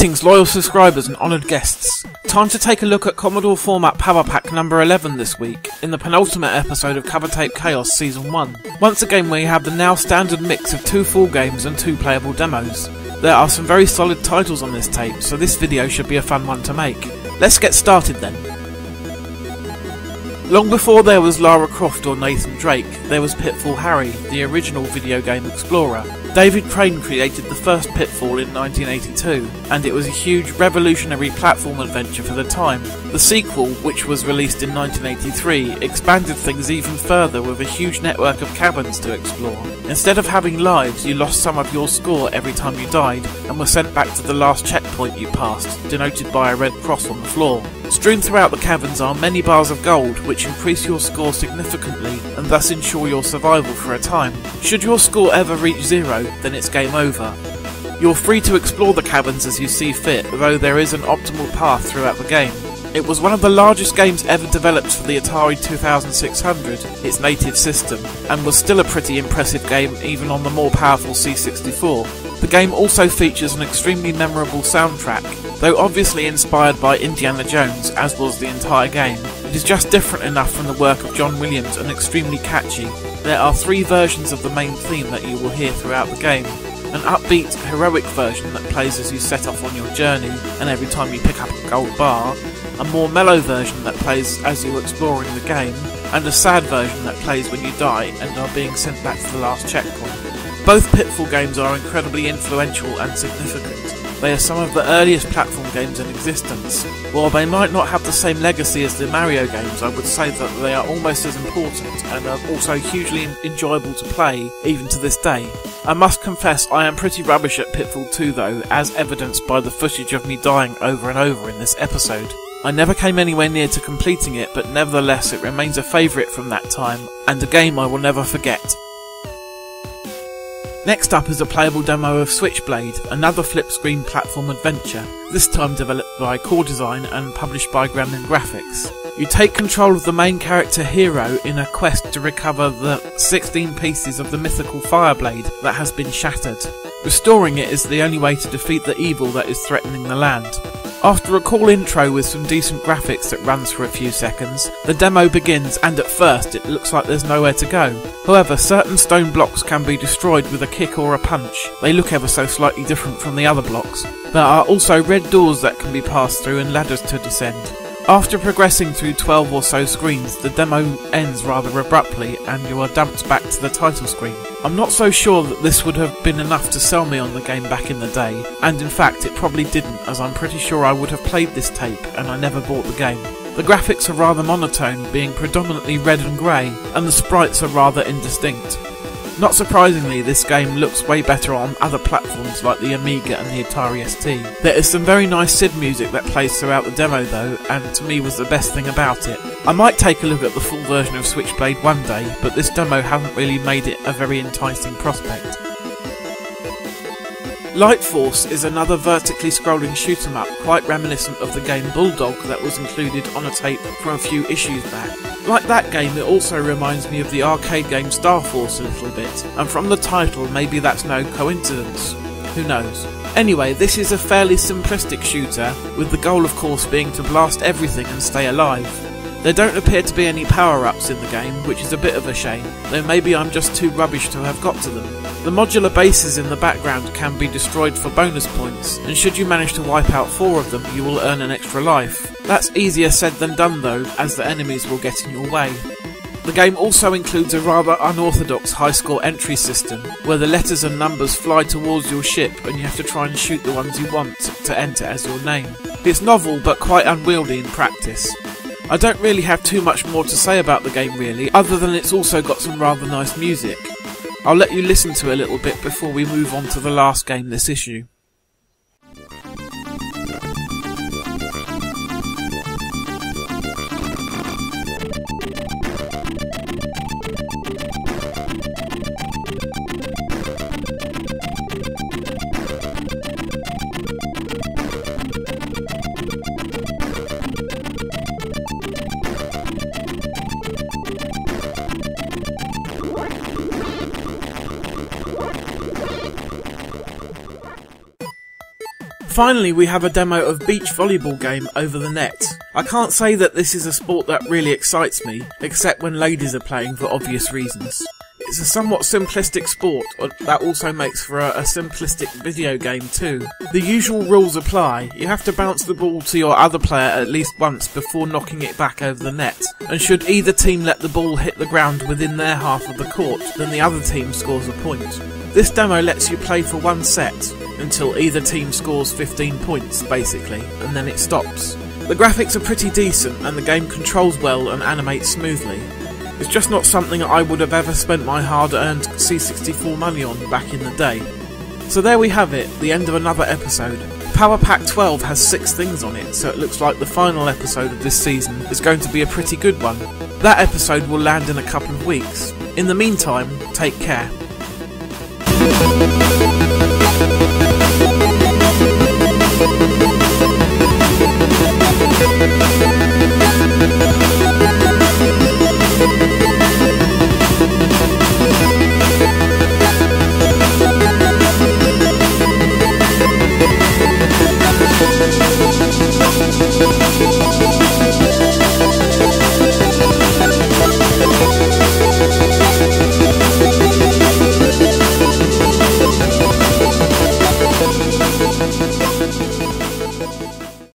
Greetings loyal subscribers and honoured guests. Time to take a look at Commodore Format Power Pack number 11 this week, in the penultimate episode of Covertape Chaos Season 1. Once again we have the now standard mix of 2 full games and 2 playable demos. There are some very solid titles on this tape, so this video should be a fun one to make. Let's get started then. Long before there was Lara Croft or Nathan Drake, there was Pitfall Harry, the original video game explorer. David Crane created the first Pitfall in 1982, and it was a huge revolutionary platform adventure for the time. The sequel, which was released in 1983, expanded things even further with a huge network of caverns to explore. Instead of having lives, you lost some of your score every time you died, and were sent back to the last checkpoint you passed, denoted by a red cross on the floor. Strewn throughout the caverns are many bars of gold, which increase your score significantly, and thus ensure your survival for a time. Should your score ever reach 0, then it's game over. You're free to explore the caverns as you see fit, though there is an optimal path throughout the game. It was one of the largest games ever developed for the Atari 2600, its native system, and was still a pretty impressive game even on the more powerful C64. The game also features an extremely memorable soundtrack, though obviously inspired by Indiana Jones, as was the entire game. It is just different enough from the work of John Williams and extremely catchy. There are 3 versions of the main theme that you will hear throughout the game. An upbeat, heroic version that plays as you set off on your journey and every time you pick up a gold bar, a more mellow version that plays as you're exploring the game, and a sad version that plays when you die and are being sent back to the last checkpoint. Both Pitfall games are incredibly influential and significant. They are some of the earliest platform games in existence. While they might not have the same legacy as the Mario games, I would say that they are almost as important and are also hugely enjoyable to play, even to this day. I must confess I am pretty rubbish at Pitfall 2 though, as evidenced by the footage of me dying over and over in this episode. I never came anywhere near to completing it, but nevertheless it remains a favourite from that time, and a game I will never forget. Next up is a playable demo of Switchblade, another flip-screen platform adventure, this time developed by Core Design and published by Gremlin Graphics. You take control of the main character Hero in a quest to recover the 16 pieces of the mythical Fireblade that has been shattered. Restoring it is the only way to defeat the evil that is threatening the land. After a cool intro with some decent graphics that runs for a few seconds, the demo begins and at first it looks like there's nowhere to go. However, certain stone blocks can be destroyed with a kick or a punch. They look ever so slightly different from the other blocks. There are also red doors that can be passed through and ladders to descend. After progressing through 12 or so screens, the demo ends rather abruptly and you are dumped back to the title screen. I'm not so sure that this would have been enough to sell me on the game back in the day, and in fact it probably didn't, as I'm pretty sure I would have played this tape and I never bought the game. The graphics are rather monotone, being predominantly red and grey, and the sprites are rather indistinct. Not surprisingly, this game looks way better on other platforms like the Amiga and the Atari ST. There is some very nice SID music that plays throughout the demo though, and to me was the best thing about it. I might take a look at the full version of Switchblade one day, but this demo hasn't really made it a very enticing prospect. Light Force is another vertically scrolling shoot 'em up, quite reminiscent of the game Bulldog that was included on a tape from a few issues back. Like that game, it also reminds me of the arcade game Star Force a little bit, and from the title maybe that's no coincidence, who knows. Anyway, this is a fairly simplistic shooter, with the goal of course being to blast everything and stay alive. There don't appear to be any power-ups in the game, which is a bit of a shame, though maybe I'm just too rubbish to have got to them. The modular bases in the background can be destroyed for bonus points, and should you manage to wipe out 4 of them, you will earn an extra life. That's easier said than done though, as the enemies will get in your way. The game also includes a rather unorthodox high score entry system, where the letters and numbers fly towards your ship and you have to try and shoot the ones you want to enter as your name. It's novel but quite unwieldy in practice. I don't really have too much more to say about the game really, other than it's also got some rather nice music. I'll let you listen to a little bit before we move on to the last game this issue. Finally, we have a demo of beach volleyball game over the net. I can't say that this is a sport that really excites me, except when ladies are playing for obvious reasons. It's a somewhat simplistic sport that also makes for a simplistic video game too. The usual rules apply. You have to bounce the ball to your other player at least once before knocking it back over the net, and should either team let the ball hit the ground within their half of the court, then the other team scores a point. This demo lets you play for one set, until either team scores 15 points basically, and then it stops. The graphics are pretty decent and the game controls well and animates smoothly. It's just not something I would have ever spent my hard-earned C64 money on back in the day. So there we have it, the end of another episode. Power Pack 12 has 6 things on it, so it looks like the final episode of this season is going to be a pretty good one. That episode will land in a couple of weeks. In the meantime, take care. We'll be right back.